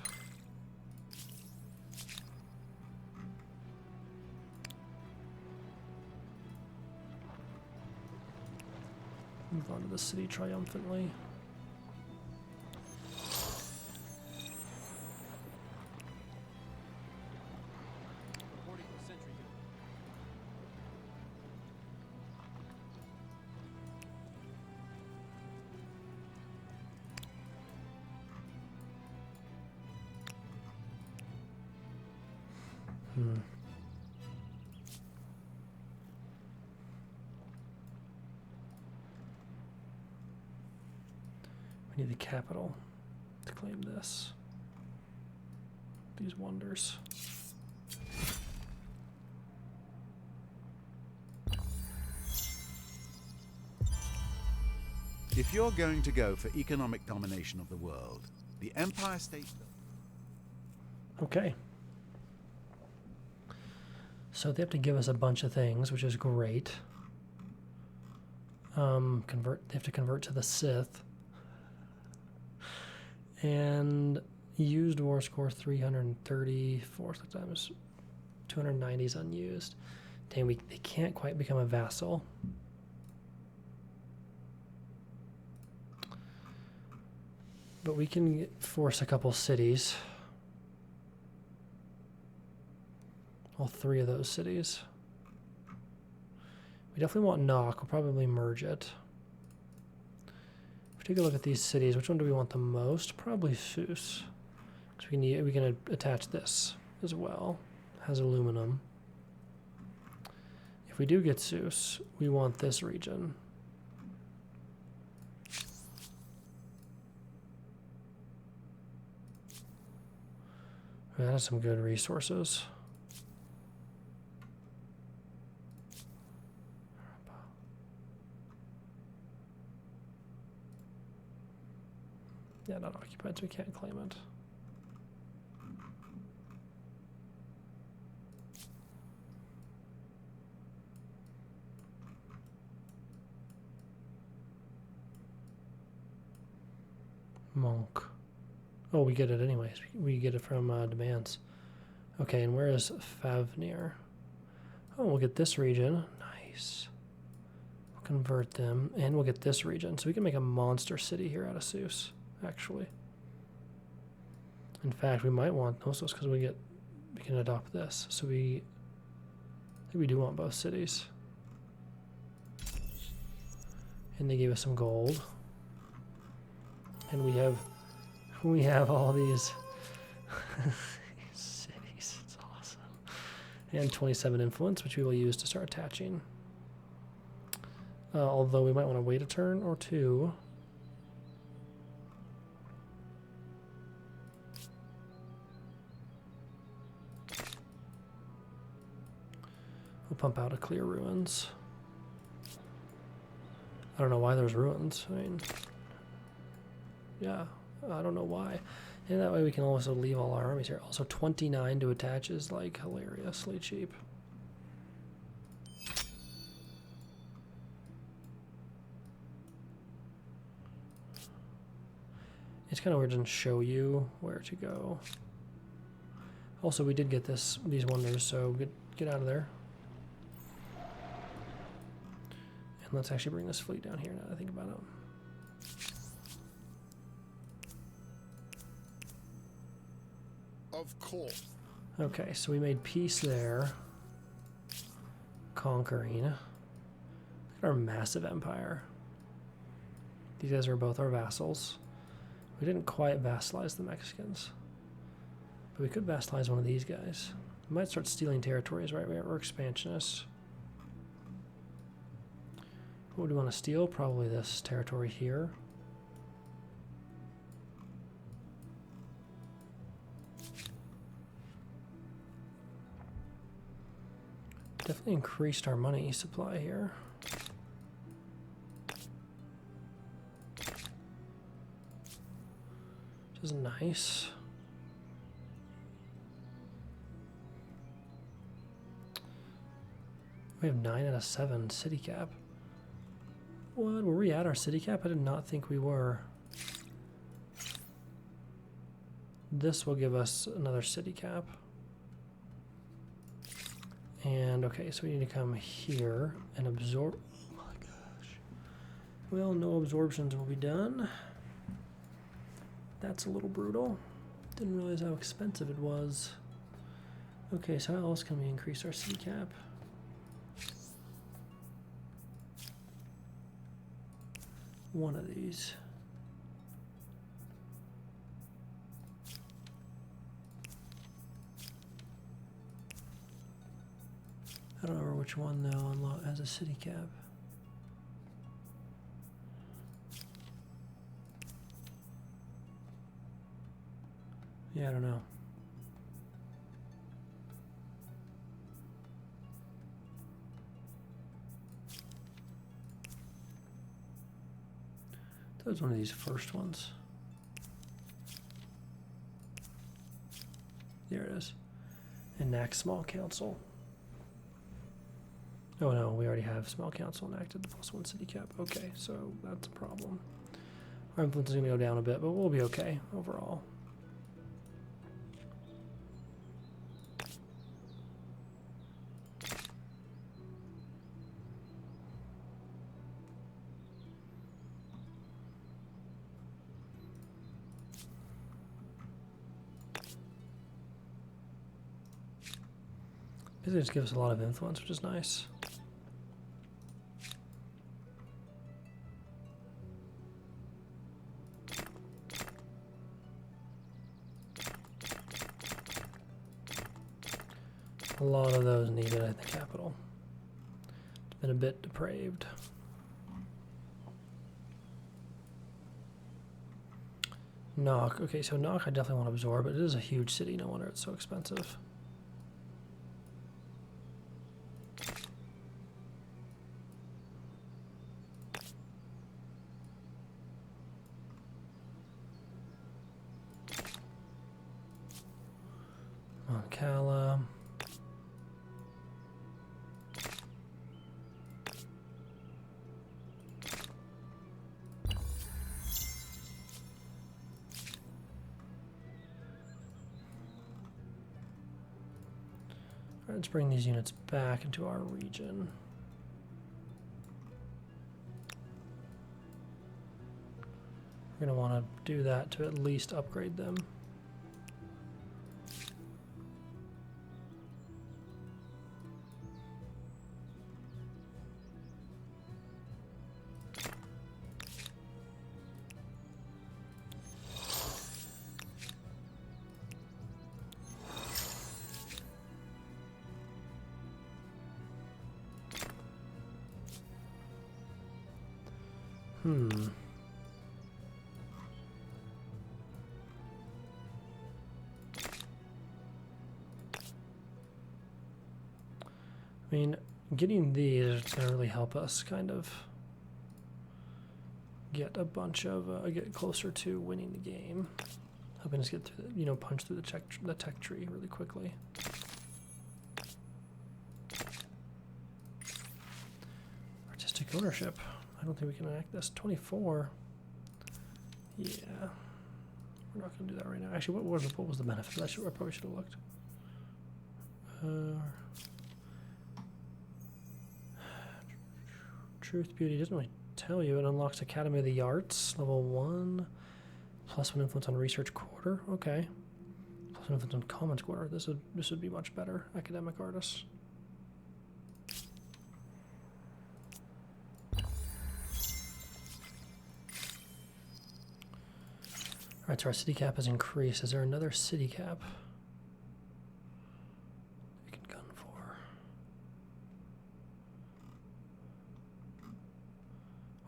Move on to the city triumphantly. Reporting for sentry unit. We need the capital to claim this. These wonders. If you're going to go for economic domination of the world, the Empire State... Okay. So they have to give us a bunch of things, which is great. They have to convert to the Sith. And used war score 330, fourth times 290 is unused. Dang, they can't quite become a vassal. But we can force a couple cities. All 3 of those cities. We definitely want Nock. We'll probably merge it. If we take a look at these cities, which one do we want the most? Probably Seuss. Because we can attach this as well. Has aluminum. If we do get Seuss, we want this region. That has some good resources. Yeah, not occupied, so we can't claim it. Monk. Oh, we get it anyways. We get it from demands. Okay, and where is Favnir? Oh, we'll get this region. Nice. We'll convert them, and we'll get this region. So we can make a monster city here out of Seuss, actually. In fact, we might want Knossos because we can adopt this. So I think we do want both cities. And they gave us some gold. And we have all these cities. It's awesome. And 27 influence, which we will use to start attaching. Although we might want to wait a turn or two. We'll pump out a clear ruins. I don't know why there's ruins. I mean, yeah, I don't know why. And that way we can also leave all our armies here. Also 29 to attach is like hilariously cheap. It's kind of weird to show you where to go. Also, we did get these wonders, so get out of there. And let's actually bring this fleet down here now that I think about it. Of course. Okay, so we made peace there. Conquering. Look at our massive empire. These guys are both our vassals. We didn't quite vassalize the Mexicans. But we could vassalize one of these guys. We might start stealing territories, right? We're expansionists. What would we want to steal? Probably this territory here. Definitely increased our money supply here. is nice. We have 9 out of 7 city cap. What? Were we at our city cap? I did not think we were. This will give us another city cap. And okay, so we need to come here and absorb. Oh my gosh. Well, no absorptions will be done. That's a little brutal. Didn't realize how expensive it was. Okay, so how else can we increase our city cap? One of these. I don't remember which one though has a city cap. Yeah, I don't know. That was one of these first ones. There it is. Enact small council. Oh no, we already have small council enacted, the +1 city cap. Okay, so that's a problem. Our influence is going to go down a bit, but we'll be okay overall. It just gives us a lot of influence, which is nice. A lot of those needed at the capital. It's been a bit depraved. Knock. Okay, so Knock I definitely want to absorb, but it is a huge city. No wonder it's so expensive. Moncala. Let's bring these units back into our region. We're going to want to do that to at least upgrade them. I mean, getting these is going to really help us kind of get a bunch of, get closer to winning the game. Helping us get through, punch through the tech tree really quickly. Artistic ownership. I don't think we can enact this. 24. Yeah. We're not going to do that right now. Actually, what was the benefit? I probably should have looked. Truth, beauty, doesn't really tell you. It unlocks Academy of the Arts, level 1. +1 influence on research quarter. Okay. +1 influence on commons quarter. This would be much better. Academic artists. Alright, so our city cap has increased. Is there another city cap we can gun for?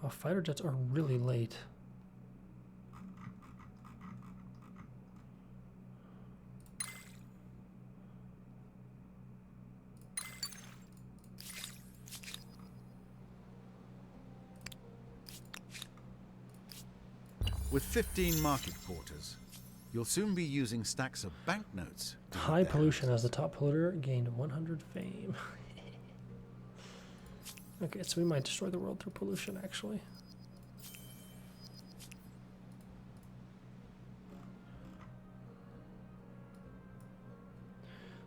Wow, fighter jets are really late. With 15 market quarters, You'll soon be using stacks of banknotes. to heat High their pollution as houses. the top polluter gained 100 fame. Okay, so we might destroy the world through pollution, actually.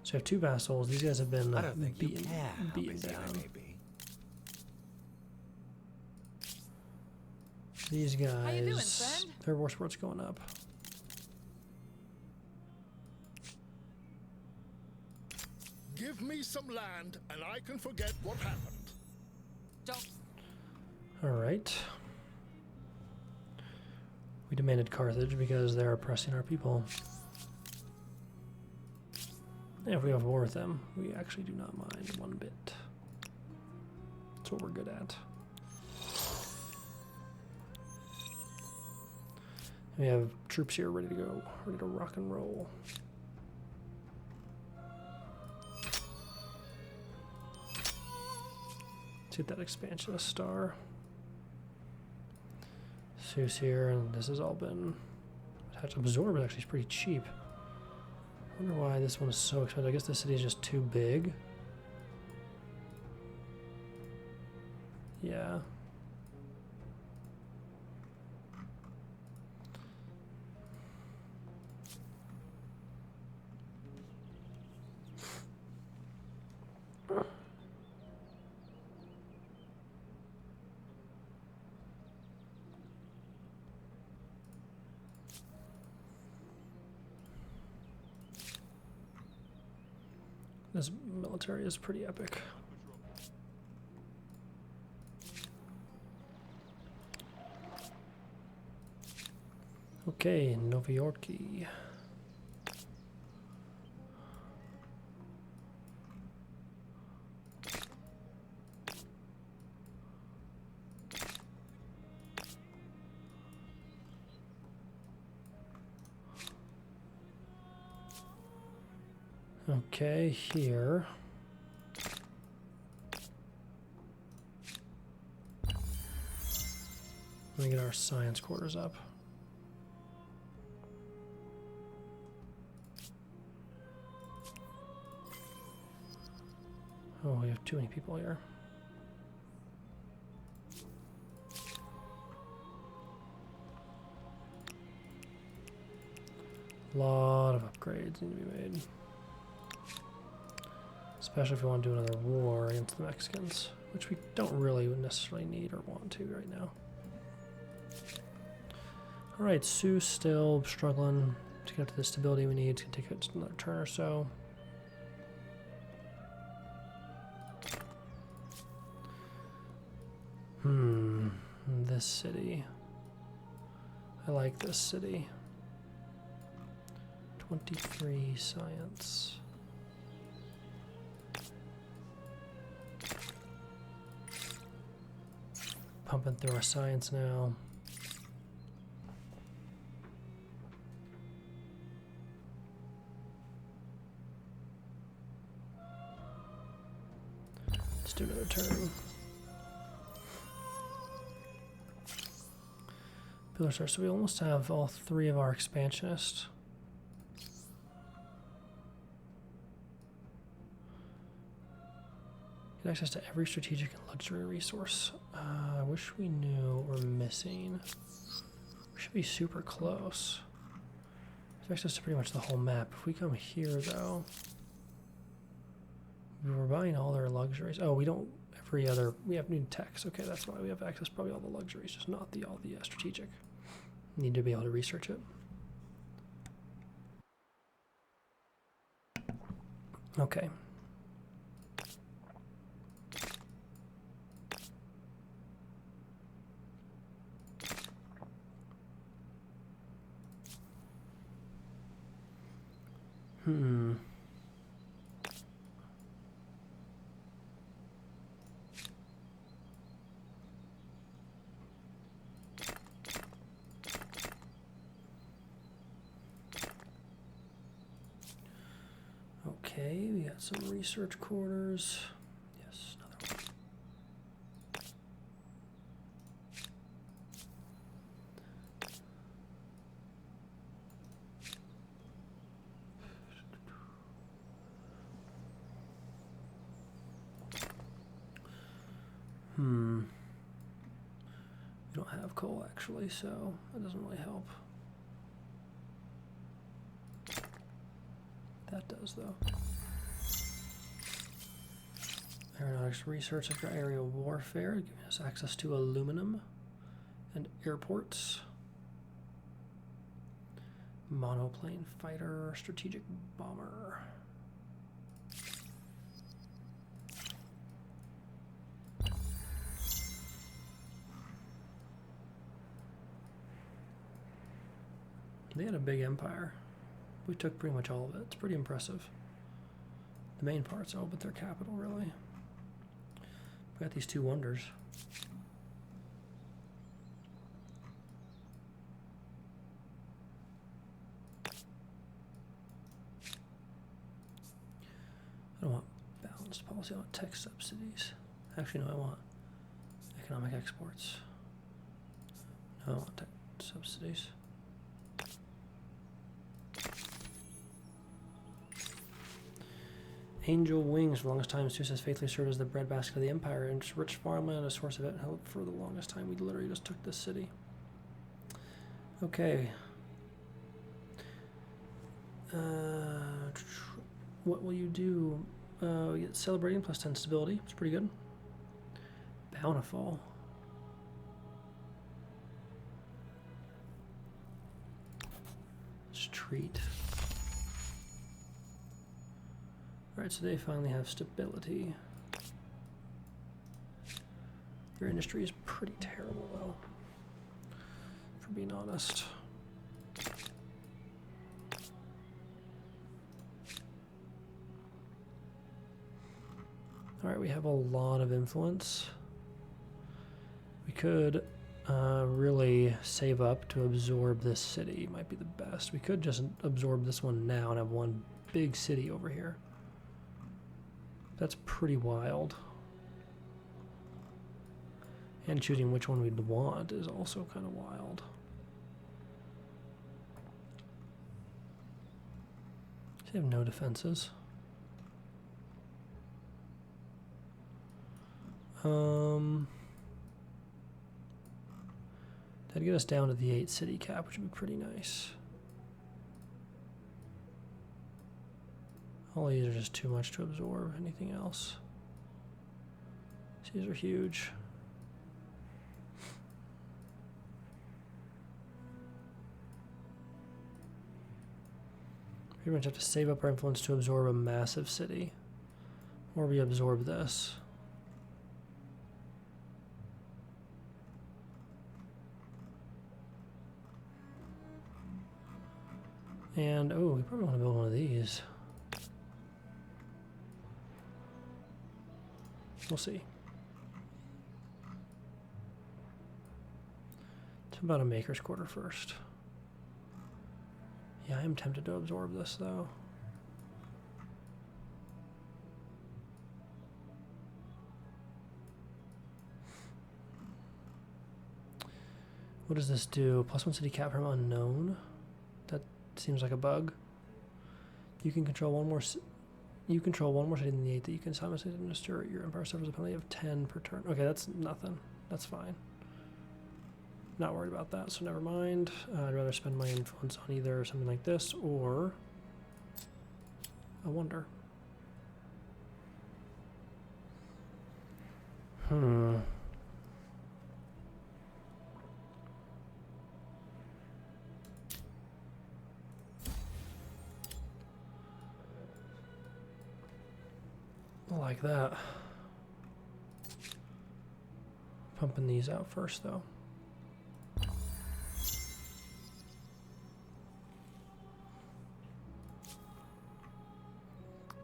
So I have 2 vassals. These guys have been I don't think you beaten, care how beaten busy I down. may be. These guys, How you doing, friend? their war sport's going up. Give me some land, and I can forget what happened. Don't. All right. We demanded Carthage because they're oppressing our people. And if we have war with them, we actually do not mind one bit. That's what we're good at. We have troops here ready to go, ready to rock and roll. Let's get that expansionist star. Zeus here, and this has all been attached. Absorb is actually pretty cheap. I wonder why this one is so expensive. I guess the city is just too big. Yeah. This military is pretty epic. Okay, Noviorki. Okay, here. Let me get our science quarters up. Oh, we have too many people here. A lot of upgrades need to be made. Especially if we want to do another war against the Mexicans, which we don't really necessarily need or want to right now. Alright, Sue's still struggling to get to the stability we need. It's going to take just another turn or so. This city. I like this city. 23 science. Pumping through our science now. Let's do another turn. Pillar Star. So we almost have all 3 of our expansionists. Get access to every strategic and luxury resource. I wish we knew what we're missing. We should be super close. There's access to pretty much the whole map. If we come here, though, we were buying all their luxuries. Oh, we don't. Every other. We have new techs. Okay, that's why we have access to probably all the luxuries, just not all the strategic. Need to be able to research it. Okay. Okay, we got some research quarters. Yes, another one. have coal actually, so that doesn't really help. That does though. Aeronautics research after aerial warfare, giving us access to aluminum and airports. Monoplane fighter, strategic bomber. They had a big empire. We took pretty much all of it. It's pretty impressive. The main parts, oh, but their capital, really. We got these two wonders. I don't want balanced policy. I want tech subsidies. Actually, no, I want economic exports. No, I want tech subsidies. Angel Wings, for the longest time, Zeus has faithfully served as the breadbasket of the empire, and its rich farmland, a source of it, held for the longest time. We literally just took this city. Okay. What will you do? We get celebrating plus 10 stability. It's pretty good. Bountiful. Street. Alright, so they finally have stability. Your industry is pretty terrible, though, for being honest. Alright, we have a lot of influence. We could really save up to absorb this city. Might be the best. We could just absorb this one now and have one big city over here. That's pretty wild. And choosing which one we'd want is also kind of wild. They have no defenses. That'd get us down to the 8 city cap, which would be pretty nice. All these are just too much to absorb. Anything else? These are huge. Pretty much have to save up our influence to absorb a massive city. Or we absorb this. And, oh, we probably want to build one of these. We'll see. It's about a maker's quarter first. Yeah, I am tempted to absorb this, though. What does this do? +1 city cap from unknown. That seems like a bug. You can control one more. You control one more city than the 8 that you can simultaneously administer. Your empire suffers a penalty of 10 per turn. Okay, that's nothing. That's fine. Not worried about that, so never mind. I'd rather spend my influence on either something like this or a wonder. Like that. Pumping these out first, though.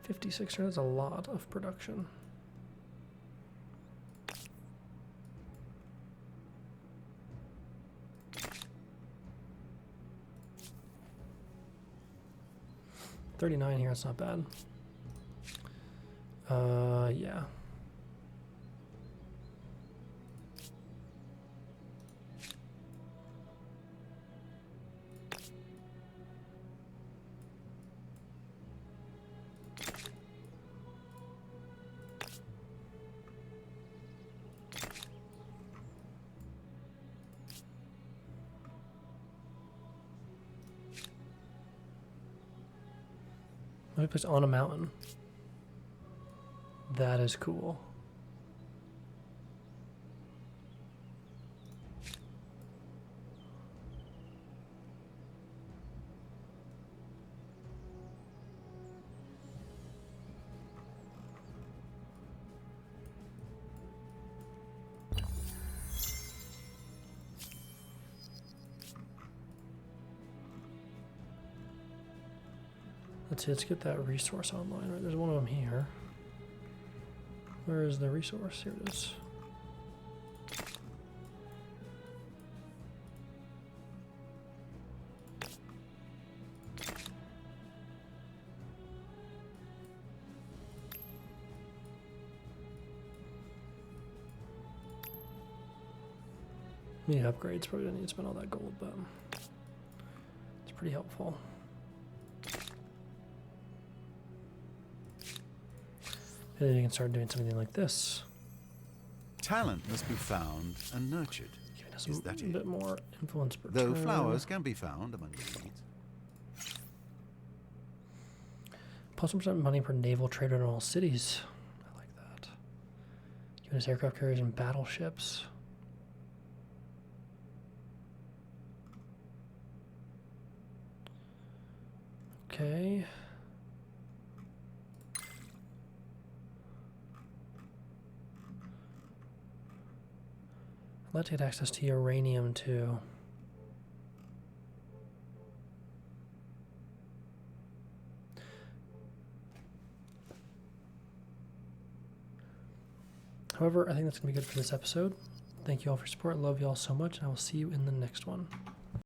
56, that's a lot of production. $39 here, it's not bad. Yeah. Let me place on a mountain. That is cool. Let's see, let's get that resource online. Right, there's one of them here. Where is the resource? Here it is. Need upgrades, probably don't need to spend all that gold, but it's pretty helpful. And then you can start doing something like this. Talent must be found and nurtured. Giving us Is a that it? bit more influence per Though turn. flowers can be found among the weeds. Plus 1% money per naval trader in all cities. I like that. Giving us aircraft carriers and battleships. Okay. I'd like to get access to uranium too. However, I think that's going to be good for this episode. Thank you all for your support. Love you all so much, and I will see you in the next one.